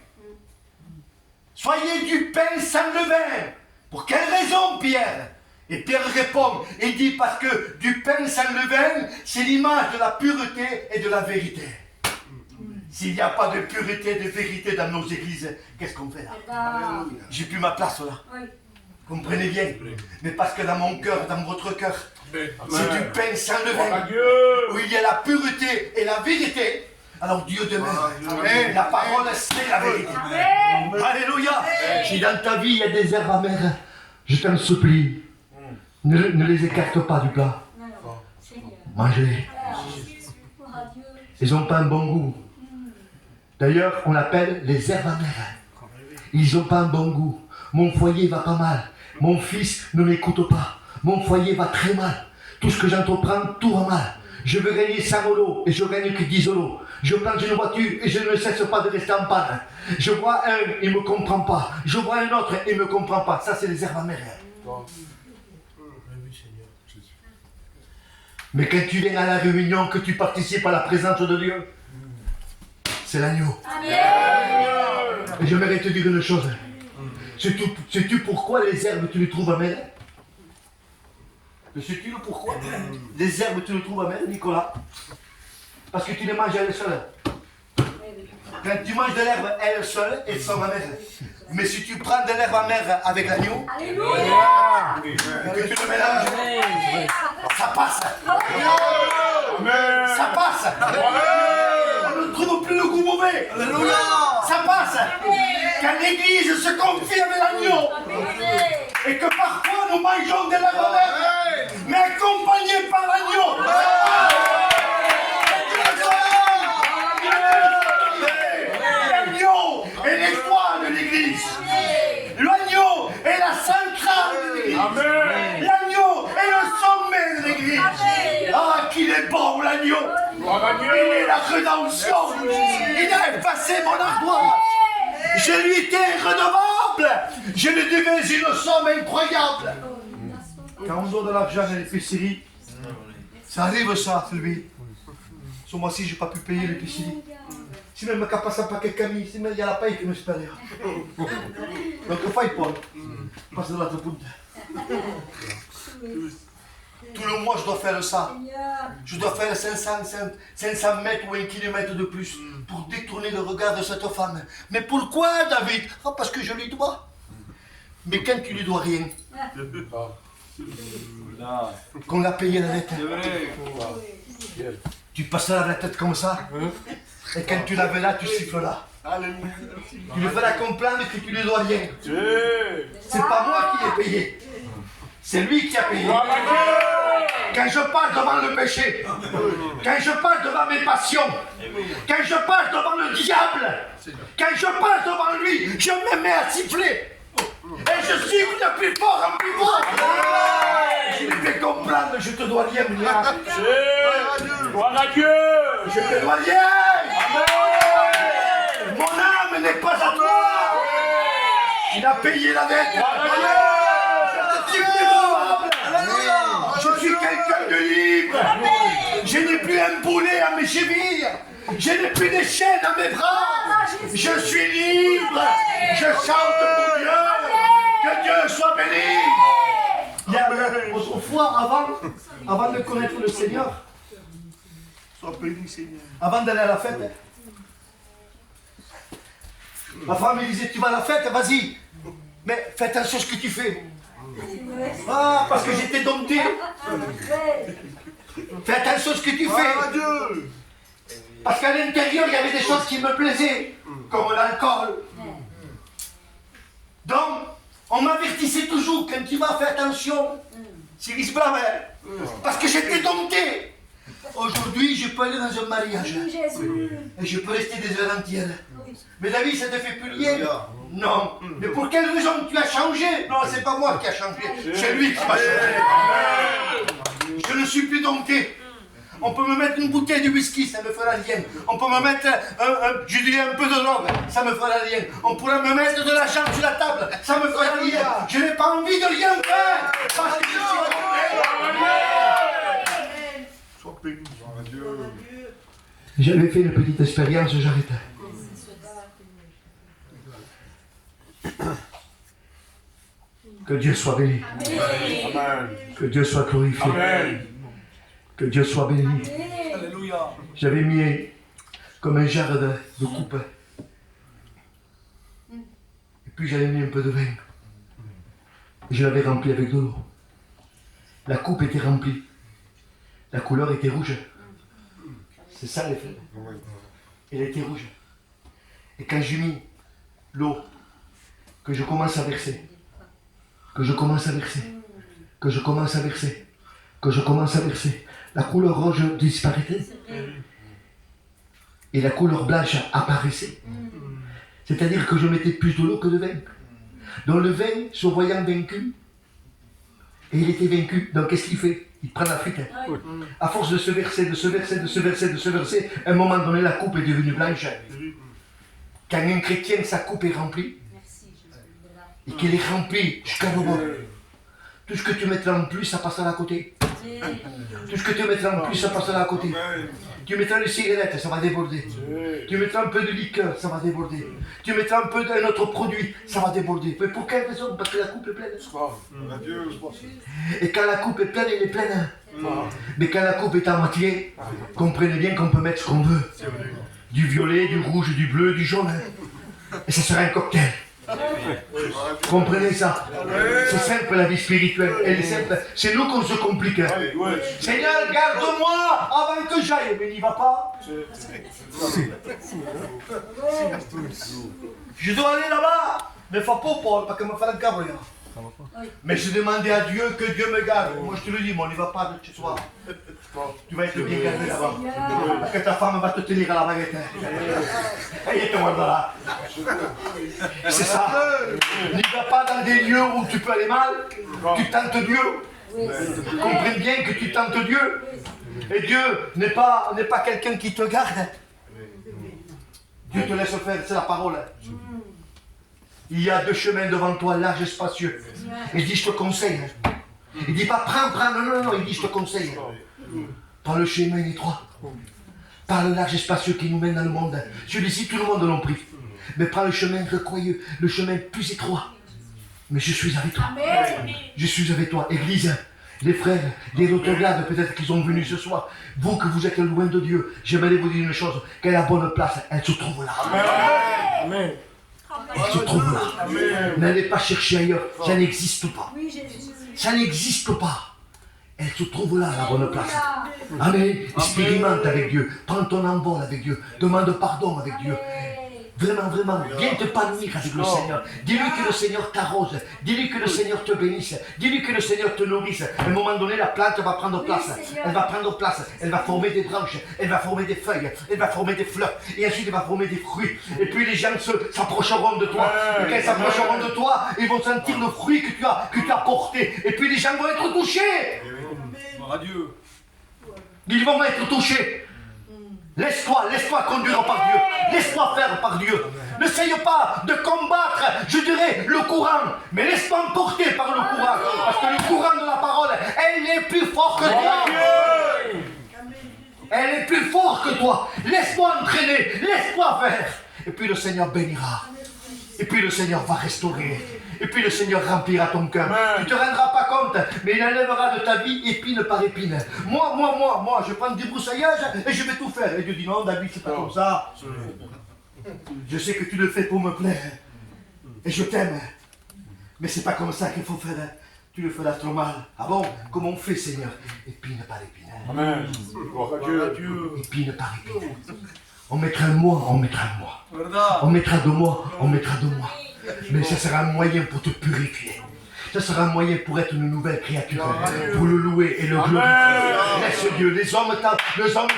Soyez du pain sans levain. Pour quelle raison, Pierre? Et Pierre répond, il dit, parce que du pain sans levain, c'est l'image de la pureté et de la vérité. S'il n'y a pas de pureté et de vérité dans nos églises, qu'est-ce qu'on fait là? J'ai plus ma place là. Comprenez bien. Mais parce que dans mon cœur, dans votre cœur, c'est du pain sans levain, où il y a la pureté et la vérité. Alors Dieu demeure. La parole, c'est la vérité. Alléluia. Si dans ta vie, il y a des herbes amères, je t'en supplie, ne les écarte pas du plat. Mangez-les. Ils n'ont pas un bon goût. D'ailleurs, on l'appelle les herbes amères. Ils n'ont pas un bon goût. Mon foyer va pas mal. Mon fils ne m'écoute pas. Mon foyer va très mal. Tout ce que j'entreprends, tout va mal. Je veux gagner 100 euros et je gagne que 10 euros. Je plante une voiture et je ne cesse pas de rester en panne. Je vois un, il ne me comprend pas. Je vois un autre, il ne me comprend pas. Ça, c'est les herbes amères. Mais quand tu viens à la réunion, que tu participes à la présence de Dieu, c'est l'agneau. Et j'aimerais te dire une chose. Sais-tu pourquoi les herbes, tu les trouves amères? Sais-tu le pourquoi les herbes, tu les trouves amères, Nicolas? Parce que tu les manges à elles seules. Quand tu manges de l'herbe à elles seules, elles sont amères. Mais si tu prends de l'herbe amère avec l'agneau, et que tu le mélanges, ça passe. Ça passe. On ne trouve plus le goût mauvais. Ça passe. Quand l'église se confie avec l'agneau, et que parfois nous mangeons de l'herbe amère, mais accompagnés par l'agneau. L'agneau est l'espoir de l'église. L'agneau est la centrale de l'église. L'agneau est le sommet de l'église. Ah, qu'il est bon l'agneau. Il est la rédemption. Il a effacé mon ardoise. Je lui étais redevable. Je lui devais une somme incroyable. Quand on donne de l'argent à l'épicerie, ça arrive ça, Sylvie. Ce mois-ci, j'ai pas pu payer le piscine. Si même qu'à passer un paquet de camis, si même il y a la paille qui me espère. Donc, fai Paul. Passe de l'autre bout. Tout le mois, je dois faire ça. Je dois faire 500 mètres ou 1 kilomètre de plus pour détourner le regard de cette femme. Mais pourquoi, David? Ah, parce que je lui dois. Mais quand tu lui dois rien, qu'on a payé la lettre, tu passeras la tête comme ça. Et quand tu laves là, tu siffles là. Tu lui feras comprendre que tu lui dois rien. C'est pas moi qui l'ai payé. C'est lui qui a payé. Quand je parle devant le péché, quand je parle devant mes passions, quand je parle devant le diable, quand je parle devant lui, je me mets à siffler. Et je siffle de plus fort en plus fort. Je lui fais comprendre, je te dois rien, milliard. Gloire à Dieu. Je te dois rien. Mon âme n'est pas à toi. Il a payé la dette. Je suis redevable. Je suis quelqu'un de libre. Je n'ai plus un boulet à mes chevilles. Je n'ai plus des chaînes à mes bras. Je suis libre. Je chante pour Dieu. Que Dieu soit béni. Il y a, autrefois, avant de connaître le Seigneur, Sois béni, Seigneur. avant d'aller à la fête, ma femme me disait, tu vas à la fête, vas-y. Mais fais attention à ce que tu fais. Ah, parce que j'étais dompté. Fais attention à ce que tu fais. Dieu. Parce qu'à l'intérieur, il y avait des choses qui me plaisaient, comme l'alcool. Donc, on m'avertissait toujours, quand tu vas, fais attention. C'est pas vrai. Parce que j'étais dompté. Aujourd'hui, je peux aller dans un mariage. Et je peux rester des heures entières. Mais David, ça te fait plus rien? Non. Mais pour quelle raison tu as changé? Non, c'est pas moi qui a changé. C'est lui qui m'a changé. Je ne suis plus dompté. On peut me mettre une bouteille de whisky, ça me fera rien. On peut me mettre, je dirais, un peu de drogue, ça me fera rien. On pourrait me mettre de l'argent sur la table, ça me fera rien. Je n'ai pas envie de rien faire, parce que je suis dompté. Sois béni. J'avais fait une petite expérience, j'arrêtais. Que Dieu soit béni. Amen. Que Dieu soit glorifié. Amen. Que Dieu soit béni. J'avais mis comme un jarre de coupe. Et puis j'avais mis un peu de vin. Et je l'avais rempli avec de l'eau. La coupe était remplie. La couleur était rouge. C'est ça les frères. Elle était rouge. Et quand j'ai mis l'eau, que je commence à verser, que je commence à verser, que je commence à verser, que je commence à verser, la couleur rouge disparaissait et la couleur blanche apparaissait. C'est-à-dire que je mettais plus de l'eau que de vin. Donc le vin, se voyant vaincu, et il était vaincu, donc qu'est-ce qu'il fait? Il prend la frite. À force de se verser, de se verser, de se verser, de se verser, à un moment donné, la coupe est devenue blanche. Quand un chrétien, sa coupe est remplie, et qu'elle est remplie jusqu'à le bord, tout ce que tu mettras en plus, ça passera à côté. Tout ce que tu mettras en plus, ça passera à côté. Tu mettras une cigarette, ça va déborder. Tu mettras un peu de liqueur, ça va déborder. Tu mettras un peu d'un autre produit, ça va déborder. Mais pour quelle raison? Parce que la coupe est pleine. Et quand la coupe est pleine, elle est pleine. Mais quand la coupe est à moitié, comprenez bien qu'on peut mettre ce qu'on veut. Du violet, du rouge, du bleu, du jaune. Et ça sera un cocktail. Comprenez ça? C'est simple la vie spirituelle, elle est simple. C'est nous qu'on se complique. Seigneur, garde-moi avant que j'aille. Mais n'y va pas. Je dois aller là-bas. Mais faut pas Paul, parce que me faire un câble. Mais je demandais à Dieu que Dieu me garde. Moi je te le dis, mais on n'y va pas de chez toi. Tu vas être bien gardé là-bas. Parce que ta femme va te tenir à la baguette. Et te guardera. C'est ça. N'y va pas dans des lieux où tu peux aller mal. Tu tentes Dieu. Comprends bien que tu tentes Dieu. Et Dieu n'est pas quelqu'un qui te garde. Dieu te laisse faire, c'est la parole. Il y a deux chemins devant toi, larges et spacieux. Il dit, je te conseille. Il dit pas, prends, non, il dit, je te conseille. Prends le chemin étroit. par le large et spacieux qui nous mène dans le monde. Celui-ci, tout le monde l'ont pris. Mais prends le chemin recoyeux, le chemin plus étroit. Mais je suis avec toi. Je suis avec toi, Église. Les frères, les autogrades peut-être qu'ils sont venus ce soir. Vous que vous êtes loin de Dieu, j'aimerais vous dire une chose, qu'elle a la bonne place, elle se trouve là. Amen. Elle se trouve là. N'allez pas chercher ailleurs, ça n'existe pas. Ça n'existe pas. Elle se trouve là, la bonne place. Amen. Expérimente avec Dieu. Prends ton envol avec Dieu. Demande pardon avec Dieu. Vraiment, vraiment, viens te panir avec le Seigneur. Dis-lui que le Seigneur t'arrose. Dis-lui que le Seigneur te bénisse. Dis-lui que le Seigneur te nourrisse. À un moment donné, la plante va prendre place. Elle va prendre place. Elle va former des branches. Elle va former des feuilles. Elle va former des fleurs. Et ensuite, elle va former des fruits. Et puis, les gens s'approcheront de toi. Et quand ils s'approcheront de toi, ils vont sentir le fruit que tu as porté. Et puis, les gens vont être touchés. Adieu. Ils vont être touchés. Laisse-toi conduire par Dieu. Laisse-toi faire par Dieu. N'essaye pas de combattre, je dirais, le courant. Mais laisse-toi emporter par le courant. Parce que le courant de la parole, elle est plus fort que toi. Elle est plus fort que toi. Laisse-toi entraîner. Laisse-toi faire. Et puis le Seigneur bénira. Et puis le Seigneur va restaurer. Et puis le Seigneur remplira ton cœur. Tu ne te rendras pas compte, mais il enlèvera de ta vie épine par épine. Moi, je prends du broussaillage et je vais tout faire. Et Dieu dit non, David, c'est pas comme ça. Je sais que tu le fais pour me plaire. Et je t'aime. Mais c'est pas comme ça qu'il faut faire. Tu le feras trop mal. Ah bon? Comment on fait, Seigneur? Épine par épine. Amen. Épine par épine. On mettra un mois, on mettra un mois. On mettra 2 mois, on mettra 2 mois. Mais ça sera un moyen pour te purifier. Ça sera un moyen pour être une nouvelle créature. Pour le louer et le glorifier. Laisse Dieu. Les hommes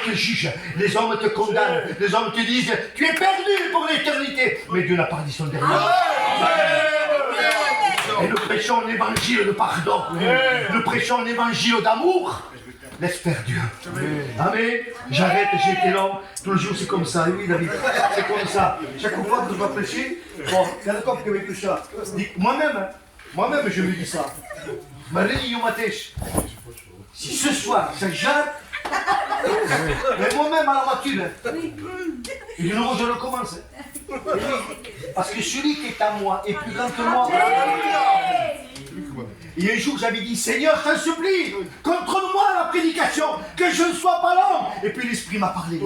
te jugent. Les hommes te condamnent. Les hommes te disent, tu es perdu pour l'éternité. Mais Dieu n'a pas dit son dernier. Et nous prêchons un évangile de pardon. Nous prêchons un évangile d'amour. Laisse faire Dieu. Amen. J'arrête, j'ai été long. Tout le jour c'est comme ça. Oui, David, c'est comme ça. Chaque fois que je dois prêcher, bon, il y a le corps qui avec le chat. Moi-même, je me dis ça. Si ce soir, ça jette, mais moi-même à la voiture, et de nouveau je recommence. Parce que celui qui est à moi est plus grand que moi. Et un jour j'avais dit, Seigneur, je t'en supplie, contrôle-moi la prédication, que je ne sois pas lent. Et puis l'Esprit m'a parlé.